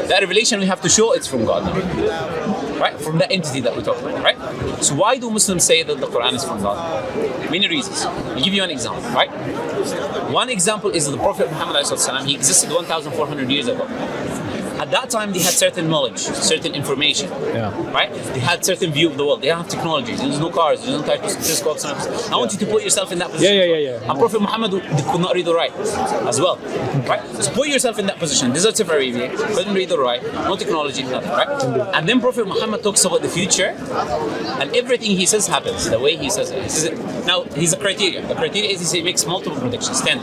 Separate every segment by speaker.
Speaker 1: That revelation we have to show it's from God, right? From the entity that we talk about, right? So why do Muslims say that the Quran is from God? Many reasons. I'll give you an example, right? One example is the Prophet Muhammad, he existed 1,400 years ago. At that time, they had certain knowledge, certain information, right? They had certain view of the world. They didn't have technology. There was no cars. There was no telescopes. I want you to put yourself in that position. And Prophet Muhammad could not read or write as well, right? So put yourself in that position. Deserts of Arabia, couldn't read or write, no technology, nothing, right? And then Prophet Muhammad talks about the future, and everything he says happens the way he says it. He says it. Now, he's a criteria. The criteria is he makes multiple predictions, 10.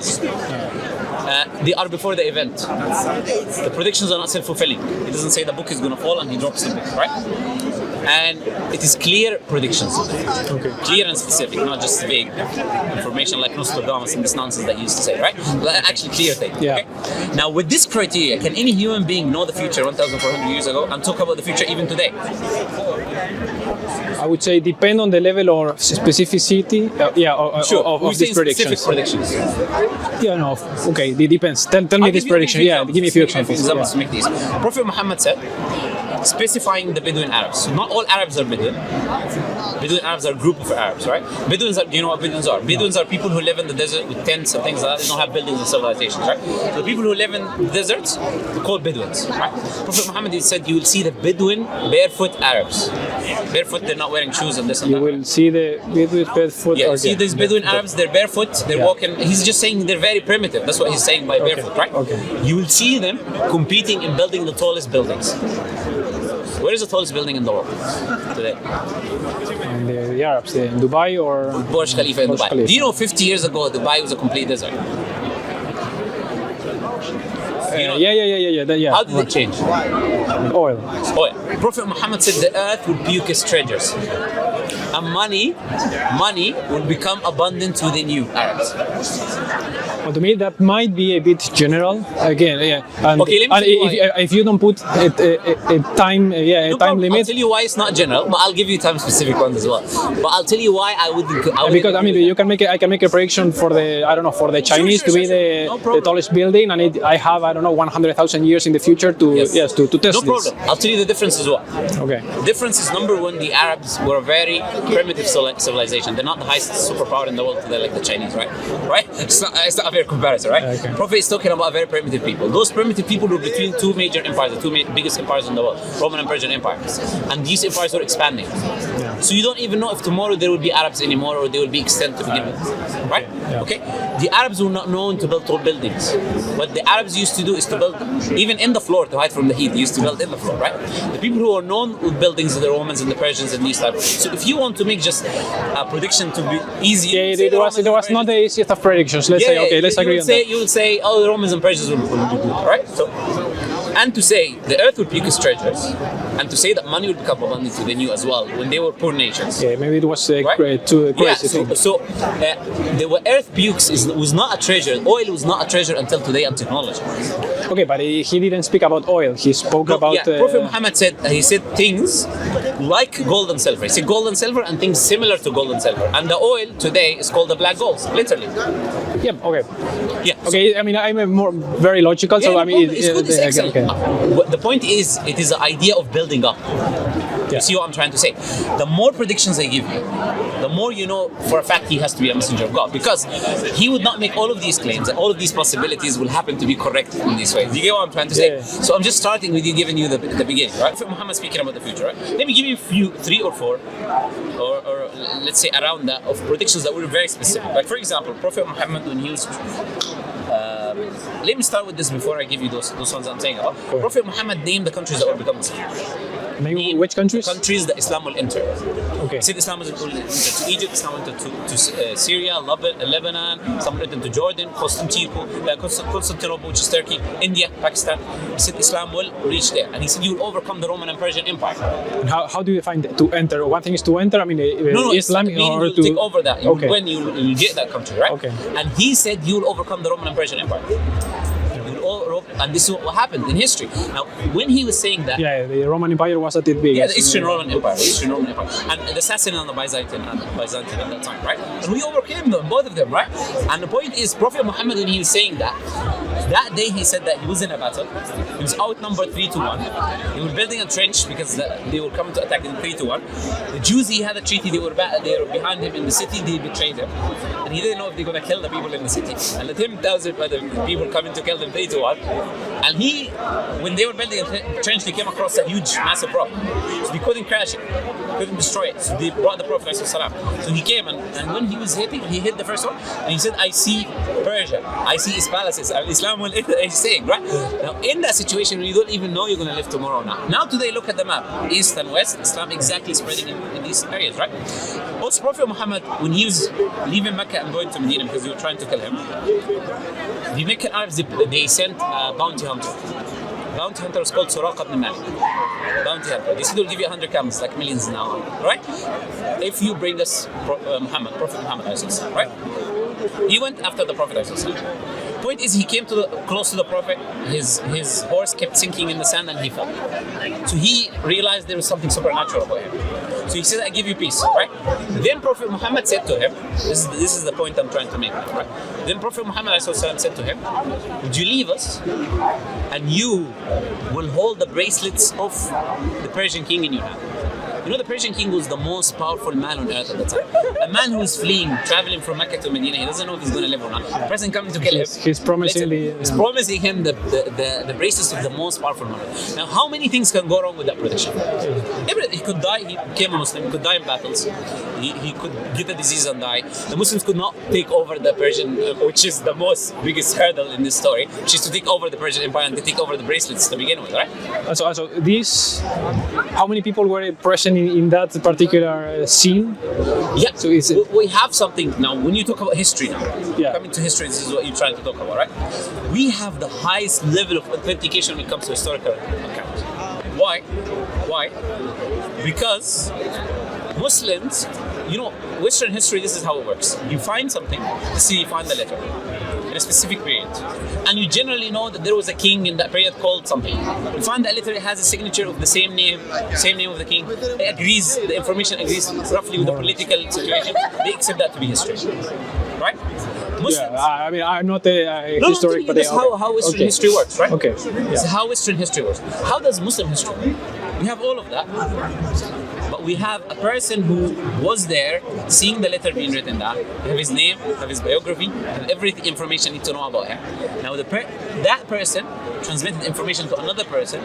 Speaker 1: They are before the event. The predictions are not self-fulfilling. He doesn't say the book is going to fall and he drops the book, right? And it is clear predictions. Clear and specific, not just vague information like Nostradamus and this nonsense that you used to say, right? But actually clear thing. Okay? Now, with this criteria, can any human being know the future 1,400 years ago and talk about the future even today?
Speaker 2: I would say depend on the level of specificity of these predictions.
Speaker 1: Specific predictions.
Speaker 2: Okay, it depends. Tell me this prediction. Give me a few examples.
Speaker 1: To make these. Prophet Muhammad said, specifying the Bedouin Arabs. So not all Arabs are Bedouin. Bedouin Arabs are a group of Arabs, right? Bedouins are, do you know what Bedouins are? Bedouins are people who live in the desert with tents and things like that. They don't have buildings and civilizations, right? So the people who live in deserts, they're called Bedouins, right? Prophet Muhammad said you will see the Bedouin barefoot Arabs. Barefoot, they're not wearing shoes and this and that.
Speaker 2: You will see the Bedouin barefoot.
Speaker 1: Yeah, you see these Bedouin Arabs, they're barefoot, they're walking. He's just saying they're very primitive. That's what he's saying by barefoot, right? You will see them competing in building the tallest buildings. Where is the tallest building in the world today?
Speaker 2: And the Arabs, in Dubai or
Speaker 1: Burj Khalifa in Dubai.
Speaker 2: Khalifa.
Speaker 1: Do you know 50 years ago Dubai was a complete desert? How did it change?
Speaker 2: Oil.
Speaker 1: Prophet Muhammad said the earth will puke its treasures. And money will become abundant within you, Arabs.
Speaker 2: Well, to me, that might be a bit general. Again, And,
Speaker 1: okay, let me
Speaker 2: if you don't put a time limit.
Speaker 1: I'll tell you why it's not general, but I'll give you time specific ones as well. But I'll tell you why I wouldn't.
Speaker 2: Because you can make a prediction for the Chinese to be the tallest building, and I have 100,000 years in the future to test this.
Speaker 1: No problem. I'll tell you the difference as well.
Speaker 2: Okay.
Speaker 1: Difference is number one, the Arabs were a very primitive civilization. They're not the highest superpower in the world today like the Chinese, right? Right? It's not a fair comparison, right?
Speaker 2: Okay.
Speaker 1: Prophet is talking about very primitive people. Those primitive people were between two major empires, the two biggest empires in the world, Roman and Persian empires. And these empires were expanding. Yeah. So you don't even know if tomorrow there will be Arabs anymore or they will be extinct to begin with, right? Yeah. Okay? The Arabs were not known to build tall buildings. What the Arabs used to do is to build, even in the floor to hide from the heat, they used to build in the floor, right? The people who are known with buildings are the Romans and the Persians and these type. So if you want to make just a prediction to be easy,
Speaker 2: it was not the easiest of predictions. Let's agree on that.
Speaker 1: You will say, the Romans and Persians will be good, right? So, and to say the earth will puke its treasures, and to say that money will become abundant within you as well when they were poor nations.
Speaker 2: Yeah, maybe it was too crazy.
Speaker 1: The earth pukes was not a treasure. Oil was not a treasure until today and technology.
Speaker 2: Okay, but he didn't speak about oil. He spoke about.
Speaker 1: Prophet Muhammad said things like gold and silver. He said gold and silver and things similar to gold and silver. And the oil today is called the black gold, literally.
Speaker 2: Yeah. Okay.
Speaker 1: Yeah.
Speaker 2: Okay. I mean, I'm very logical. So I mean,
Speaker 1: it's good. It's excellent. Okay. The point is, it is the idea of building up. You see what I'm trying to say? The more predictions I give you, the more you know for a fact he has to be a messenger of God, because he would not make all of these claims and all of these possibilities will happen to be correct in this way. Do you get what I'm trying to say? Yeah. So I'm just starting with you, giving you the beginning, right? Prophet Muhammad speaking about the future, right? Let me give you 3 or 4, or let's say around that, of predictions that were very specific. Like for example, Prophet Muhammad, when he was let me start with this before I give you those ones I'm saying about. Prophet Muhammad named the countries that will become Muslim.
Speaker 2: Maybe which countries?
Speaker 1: Countries that Islam will enter.
Speaker 2: Okay.
Speaker 1: Said Islam will enter to Egypt, Islam will enter to Syria, Lebanon, Islam will enter to Jordan, Constantinople, which is Turkey, India, Pakistan. He said Islam will reach there. And he said you will overcome the Roman and Persian Empire.
Speaker 2: And how do you find to enter? One thing is to enter, I mean, Islam
Speaker 1: or to take over that.
Speaker 2: Okay.
Speaker 1: When you get that country, right?
Speaker 2: Okay.
Speaker 1: And he said you will overcome the Roman and Persian Empire. And this is what happened in history. Now, when he was saying that,
Speaker 2: the Roman Empire was at its biggest.
Speaker 1: Yeah, the Eastern Roman Empire, and the Sasanian and the Byzantine at that time, right? And we overcame them, both of them, right? And the point is, Prophet Muhammad, when he was saying that, That day he said that he was in a battle. He was outnumbered 3-1. They were building a trench because they were coming to attack him 3-1. The Jews, he had a treaty. They were behind him in the city. They betrayed him, and he didn't know if they're going to kill the people in the city. And let him tells it by the people coming to kill them 3-1. And he, when they were building a trench, they came across a huge, massive rock. So they couldn't crash it, couldn't destroy it. So they brought the Prophet ﷺ. So he came, and when he was hitting, he hit the first one, and he said, "I see Persia. I see its palaces. Islam will." He's saying, right? Now, in that situation, when you don't even know you're going to live tomorrow. Now today, look at the map, east and west. Islam exactly spreading in these areas, right? Also, Prophet Muhammad, when he was leaving Mecca and going to Medina because they were trying to kill him, the Meccan Arabs, they sent a bounty hunter. Bounty hunter was called Suraqah ibn Malik. Bounty hunter. They said they'll give you 100 camels, like millions now, right? If you bring us Prophet Muhammad, right? He went after the Prophet. Point is, he came close to the Prophet. His horse kept sinking in the sand and he fell. So he realized there was something supernatural about him. So he said, "I give you peace," right? Then Prophet Muhammad said to him, this is the point I'm trying to make, right? Then Prophet Muhammad said to him, "Would you leave us and you will hold the bracelets of the Persian king in your hand?" You know, the Persian king was the most powerful man on earth at the time. A man who is fleeing, traveling from Mecca to Medina, he doesn't know if he's going to live or not. The person coming to kill him.
Speaker 2: He's promising
Speaker 1: He's promising him the bracelets of the most powerful man. Now, how many things can go wrong with that protection? He could die. He became a Muslim. He could die in battles. He could get a disease and die. The Muslims could not take over the Persian, which is the biggest hurdle in this story, which is to take over the Persian Empire and to take over the bracelets to begin with, right?
Speaker 2: So this, how many people were present in that particular scene?
Speaker 1: Yeah,
Speaker 2: so
Speaker 1: we have something now. When you talk about history now, coming to history, this is what you're trying to talk about, right? We have the highest level of authentication when it comes to historical accounts. Why? Because Muslims, you know, Western history, this is how it works. You find something, let's say you find the letter in a specific period, and you generally know that there was a king in that period called something. You find that letter, it has a signature of the same name of the king. It agrees, the information agrees roughly with the political situation. They accept that to be history, right? Muslims,
Speaker 2: I mean, I'm not a historic, but
Speaker 1: that's how Western history works, right?
Speaker 2: Okay.
Speaker 1: This is how Western history works. How does Muslim history work? We have all of that, but we have a person who was there, seeing the letter being written down. We have his name, have his biography, have every information you need to know about him. Now, that person transmitted information to another person,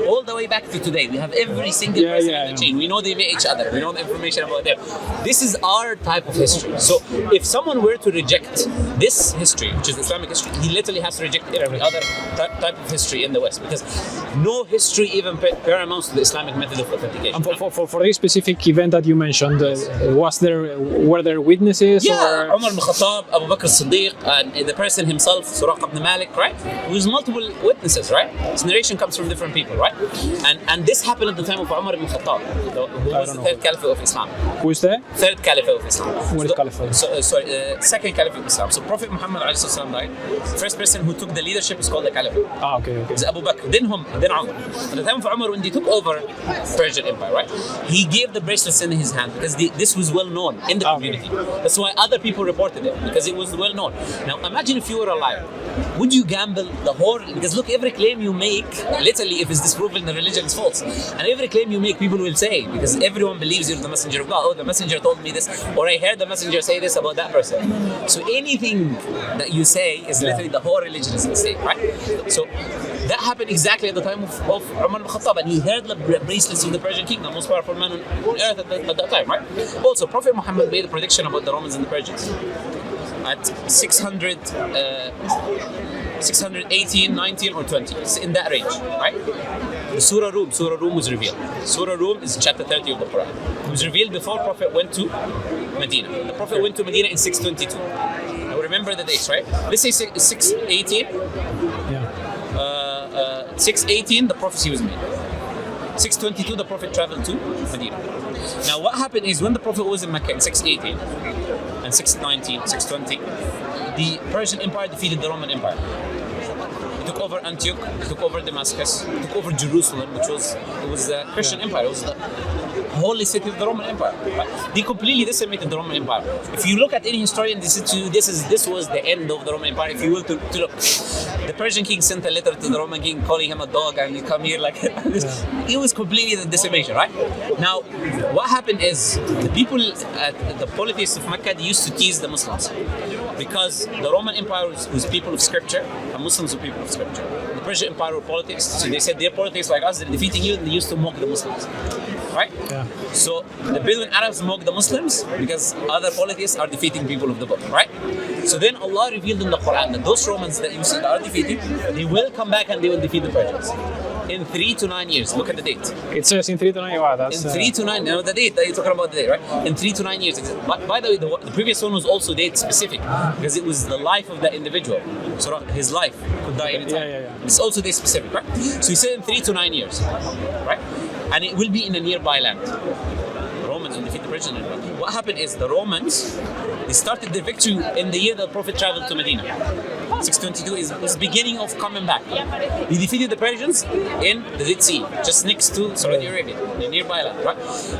Speaker 1: all the way back to today. We have every single person in the chain. We know they met each other. We know the information about them. This is our type of history. So if someone were to reject this history, which is Islamic history, he literally has to reject every other type of history in the West, because no history even paramounts to the Islamic method of authentication.
Speaker 2: And for this specific event that you mentioned, were there witnesses?
Speaker 1: Yeah, Umar ibn Khattab, Abu Bakr as-Siddiq, and the person himself, Suraqah ibn Malik, right? There's multiple witnesses, right? This narration comes from different people, right? And this happened at the time of Umar ibn Khattab, who was the third caliph of Islam.
Speaker 2: Who is the
Speaker 1: third caliph of Islam? Second caliph of Islam. So Prophet Muhammad died. First person who took the leadership is called the caliph.
Speaker 2: Okay.
Speaker 1: It's Abu Bakr, then Umar. At the time of Umar, when they took over Persian Empire, right? He gave the bracelets in his hand because this was well known in the community. That's why other people reported it, because it was well known. Now imagine if you were alive, would you gamble the whole? Because look, every claim you make, literally, if it's disproven, the religion is false. And every claim you make, people will say, because everyone believes you're the messenger of God. Oh, the messenger told me this, or I heard the messenger say this about that person. So anything that you say is literally the whole religion is at stake, right? So that happened exactly at the time of Umar ibn Khattab, and he held the bracelets of the Persian king, the most powerful man on earth at that time, right? Also, Prophet Muhammad made a prediction about the Romans and the Persians at 618, 19, or 20. It's in that range, right? The Surah Rum was revealed. Surah Rum is chapter 30 of the Quran. It was revealed before Prophet went to Medina. The Prophet went to Medina in 622. Now remember the dates, right? Let's say 618. 618, the prophecy was made. 622, the Prophet traveled to Medina. Now what happened is, when the Prophet was in Mecca in 618 and 619, 620, the Persian Empire defeated the Roman Empire. He took over Antioch, he took over Damascus, he took over Jerusalem, which was the Christian Empire. It was the holy city of the Roman Empire. Right? They completely decimated the Roman Empire. If you look at any historian, this was the end of the Roman Empire. If you will to look, the Persian king sent a letter to the Roman king calling him a dog, and you come here like it was completely the decimation. Right now, what happened is the people, the polytheists of Mecca, they used to tease the Muslims because the Roman Empire was people of scripture and Muslims were people of scripture. The Persian Empire were polytheists, so they said they're polytheists like us, they're defeating you, and they used to mock the Muslims. Right? Yeah. So the Bedouin Arabs mock the Muslims because other polytheists are defeating people of the book, right? So then Allah revealed in the Quran that those Romans that you see that are defeated, they will come back and they will defeat the Persians. In 3 to 9 years, look at the date.
Speaker 2: It says in 3 to 9. Wow, that's
Speaker 1: in 3 to 9. You know the date that you're talking about, the date, right? In 3 to 9 years. By the way, the previous one was also date specific because it was the life of that individual. So his life could die anytime. Yeah. It's also date specific, right? So he said in 3 to 9 years, right? And it will be in a nearby land. The Romans will defeat the Persians. What happened is the Romans, they started their victory in the year that the Prophet traveled to Medina. 622 was beginning of coming back. He defeated the Persians in the Red Sea, just next to Saudi Arabia, the nearby land. Right?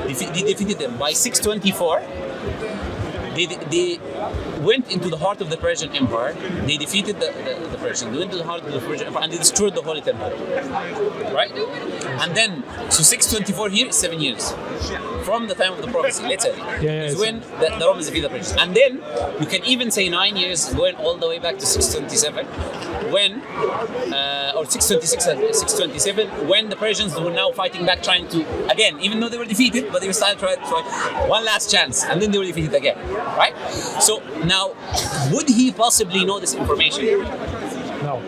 Speaker 1: They defeated them by 624. They went into the heart of the Persian Empire. They defeated the Persians. They went to the heart of the Persian Empire and they destroyed the Holy Temple. Right? And then, so 624 here is 7 years. From the time of the prophecy, let's say, is when the Romans defeated the Persians. And then, you can even say 9 years, going all the way back to 627, when, or 626 and 627, when the Persians were now fighting back, trying to, again, even though they were defeated, but they were still trying one last chance, and then they were defeated again. Right? So now, would he possibly know this information?
Speaker 2: No.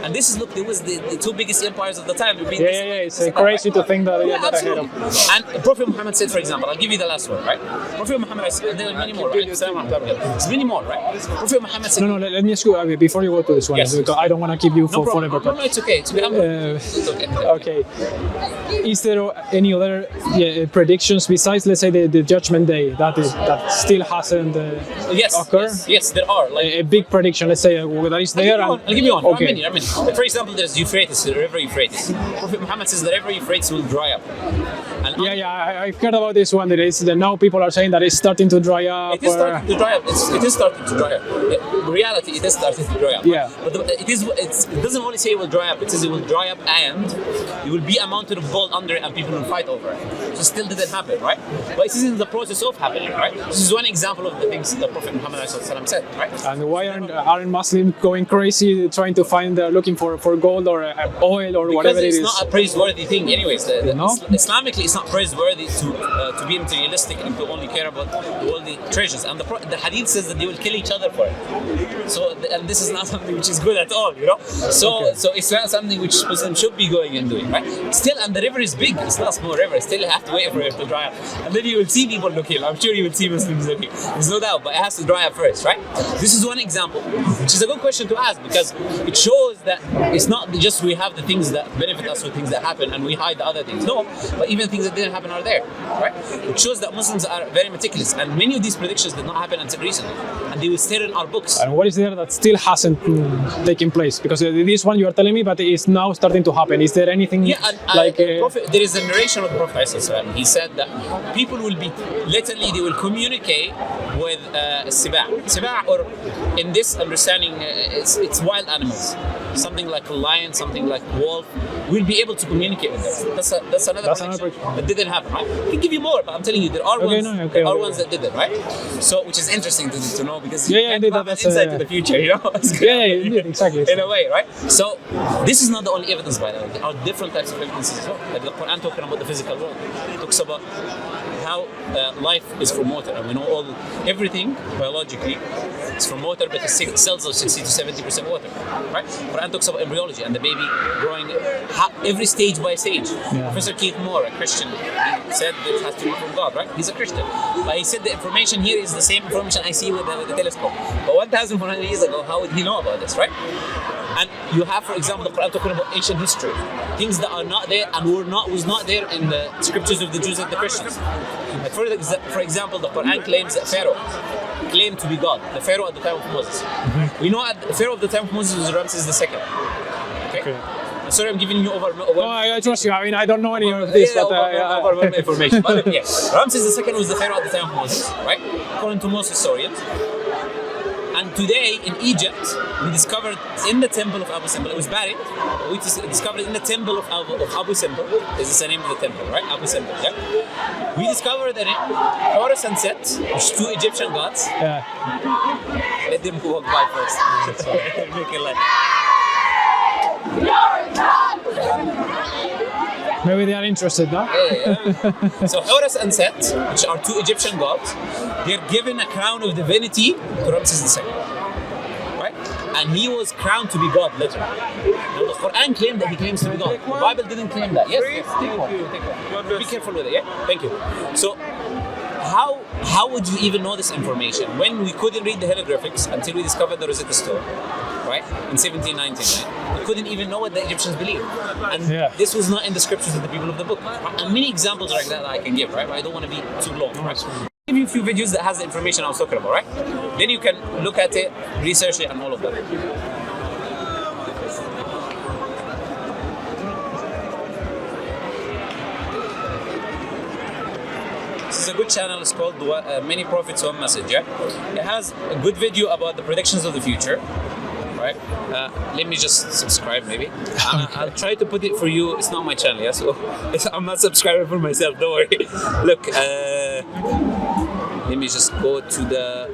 Speaker 1: And this is, look, there was the two biggest empires of the time.
Speaker 2: It's crazy to think that.
Speaker 1: Yeah, absolutely. And Prophet Muhammad said, for example, I'll give you the last one, right? Prophet Muhammad said, and there are many more, right? There's many more, right? Prophet Muhammad said...
Speaker 2: No, let me ask you, before you go to this one, because I don't want to keep you for forever.
Speaker 1: No, it's okay. It's okay.
Speaker 2: Okay. Is there any other predictions besides, let's say, the Judgment Day that still hasn't occurred?
Speaker 1: Yes, there are.
Speaker 2: Like a big prediction, let's say, that is there.
Speaker 1: I'll give you one.
Speaker 2: Okay.
Speaker 1: Many. For example, there's Euphrates, the river Euphrates. Prophet Muhammad says the river Euphrates will dry up. And
Speaker 2: I've heard about this one. That now people are saying that it's starting to dry up.
Speaker 1: It is starting to dry up. It is starting to dry up. In reality, it is starting to dry up.
Speaker 2: Yeah.
Speaker 1: But it doesn't only say it will dry up. It says it will dry up and it will be a mountain of gold under it and people will fight over it. So still didn't happen, right? But it is in the process of happening, right? This is one example of the things that Prophet Muhammad said, right?
Speaker 2: And why aren't Muslims going crazy trying to find, looking for gold or oil or whatever it is?
Speaker 1: Because it's not a praiseworthy thing anyways.
Speaker 2: No?
Speaker 1: Islamically, it's not praiseworthy to be materialistic and to only care about all the treasures. And the hadith says that they will kill each other for it. So, and this is not something which is good at all, you know? So it's not something which Muslims should be going and doing, right? Still, and the river is big. It's not a small river. Still, you have to wait for it to dry up. And then you will see people looking. I'm sure you will see Muslims looking. There's no doubt, but it has to dry up first, right? This is one example, which is a good question to ask because it shows that it's not just we have the things that benefit us or things that happen and we hide the other things. No, but even things that didn't happen are there, right? It shows that Muslims are very meticulous and many of these predictions did not happen until recently and they will stay in our books.
Speaker 2: And what is there that still hasn't taken place? Because this one you are telling me, but it's now starting to happen. Is there anything
Speaker 1: there is a narration of the Prophet. He said that people will be, literally they will communicate with Siba' or in this understanding, it's wild animals. Something like a lion, something like a wolf, we'll be able to communicate with them. That's another prediction that didn't happen, right? I can give you more, but I'm telling you, there are ones that didn't, right? So, which is interesting to know because you can have an insight to the future, you know?
Speaker 2: Exactly.
Speaker 1: In a way, right? So, this is not the only evidence, by the way. There are different types of evidence as well. Like the Quran talking about the physical world. It talks about how life is from water, and we know everything biologically is from water, but the cells are 60 to 70% water, right? Quran talks about embryology and the baby growing every stage by stage. Professor Keith Moore, a Christian, he said that it has to be from God, right? He's a Christian, but he said the information here is the same information I see with the telescope. But 1,400 years ago, how would he know about this, right? And you have, for example, the Quran talking about ancient history, things that are not there and was not there in the scriptures of the Jews and the Christians. Like for example, the Quran claims that Pharaoh claimed to be God, the Pharaoh at the time of Moses. We know the Pharaoh at the time of Moses was Ramses II.
Speaker 2: Okay.
Speaker 1: Sorry, I'm giving you
Speaker 2: No, I trust you. I mean, I don't know any of this, but
Speaker 1: overwhelming information. But look, yeah, Ramses II was the pharaoh at the time of Moses, right? According to most historians. And today in Egypt, we discovered in the temple of Abu Simbel, it was buried. We discovered in the temple of Abu Simbel, this is the name of the temple, right? Abu Simbel, yeah? We discovered that Horus and Set, which are two Egyptian gods.
Speaker 2: yeah.
Speaker 1: Let them walk by first. Make it like.
Speaker 2: Maybe they are interested, no?
Speaker 1: Yeah. So Horus and Set, which are two Egyptian gods, they're given a crown of divinity to Ramses II. Right? And he was crowned to be God, literally. Now the Quran claimed that he claims to be God. The Bible didn't claim that. Yes, take one. Be careful with it, yeah? Thank you. So how would you even know this information when we couldn't read the hieroglyphics until we discovered the Rosetta Stone, right? In 1799. We couldn't even know what the Egyptians believed. And this was not in the scriptures of the people of the book. And many examples like that I can give, right? But I don't want to be too long, right? I'll give you a few videos that has the information I was talking about, right? Then you can look at it, research it, and all of that. This is a good channel. It's called Many Prophets, One Message. Yeah? It has a good video about the predictions of the future. Right? Let me just subscribe, maybe. I'll try to put it for you. It's not my channel, yeah. So I'm not subscribing for myself. Don't worry. Look, let me just go to the.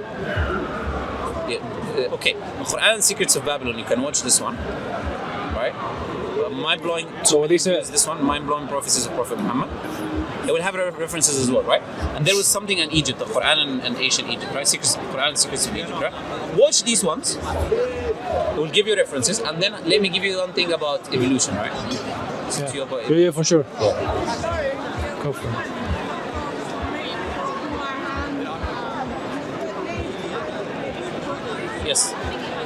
Speaker 1: Okay, Quran Secrets of Babylon. You can watch this one, right? Mind-blowing.
Speaker 2: So this is
Speaker 1: this one, mind-blowing prophecies of Prophet Muhammad. It will have references as well, right? And there was something in Egypt, the Quran and ancient Egypt, right? Quran Secrets of Egypt, right? Watch these ones. It will give you references, and then let me give you one thing about evolution, right?
Speaker 2: Yeah, for sure. Go for it.
Speaker 1: Yes.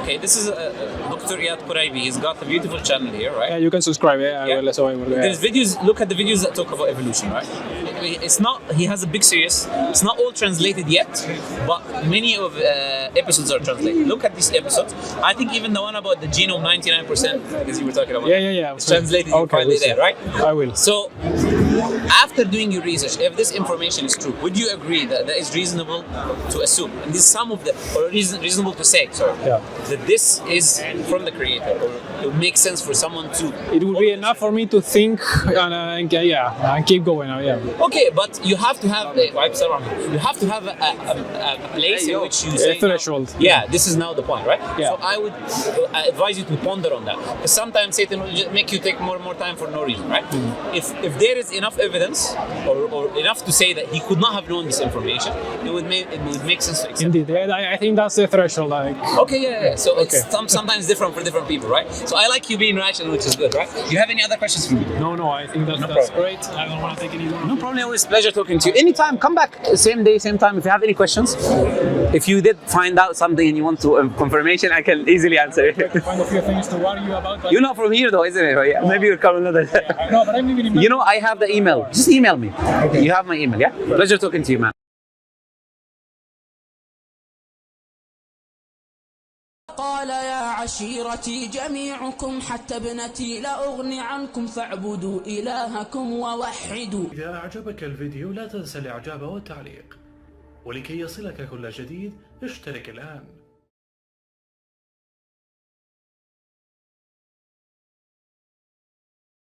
Speaker 1: Okay, this is Dr. Iyad Quraibi. He's got a beautiful channel here, right?
Speaker 2: Yeah, you can subscribe. Yeah.
Speaker 1: There's videos. Look at the videos that talk about evolution, right? It's not. He has a big series. It's not all translated yet, but many of episodes are translated. Look at these episodes. I think even the one about the genome, 99%, as you were talking about.
Speaker 2: Yeah.
Speaker 1: It's translated. You find it there, right?
Speaker 2: I will.
Speaker 1: So, after doing your research, if this information is true, would you agree that it's reasonable to assume, and this is some of the, or reasonable to say, that this is from the Creator, or it would make sense for someone to?
Speaker 2: It would be enough for me to think and keep going.
Speaker 1: Okay, but you have to have a place in which you say,
Speaker 2: a threshold.
Speaker 1: Yeah, this is now the point, right?
Speaker 2: Yeah.
Speaker 1: So I would advise you to ponder on that, because sometimes Satan will just make you take more and more time for no reason, right? If there is enough evidence or enough to say that he could not have known this information, it would make sense to accept.
Speaker 2: Indeed, I think that's the threshold.
Speaker 1: Okay, yeah. So it's sometimes different for different people, right? So I like you being rational, which is good, right? Do you have any other questions for me?
Speaker 2: No, I think that's great. I don't want to take any more.
Speaker 1: No problem. Always pleasure talking to you. Anytime, come back. Same day, same time. If you have any questions, if you did find out something and you want to confirmation, I can easily answer it.
Speaker 2: Find a few things to worry you about.
Speaker 1: You're not from here, though, isn't it? Yeah. Maybe you'll come another.
Speaker 2: No, but I'm living in.
Speaker 1: You know, I have the email. Just email me. Okay. You have my email, yeah? Pleasure talking to you, man.
Speaker 3: قال يا عشيرتي جميعكم حتى ابنتي لا أغني عنكم فاعبدوا إلهكم ووحدوا.
Speaker 4: إذا أعجبك الفيديو لا تنسى الإعجاب والتعليق، ولكي يصلك كل جديد اشترك الآن.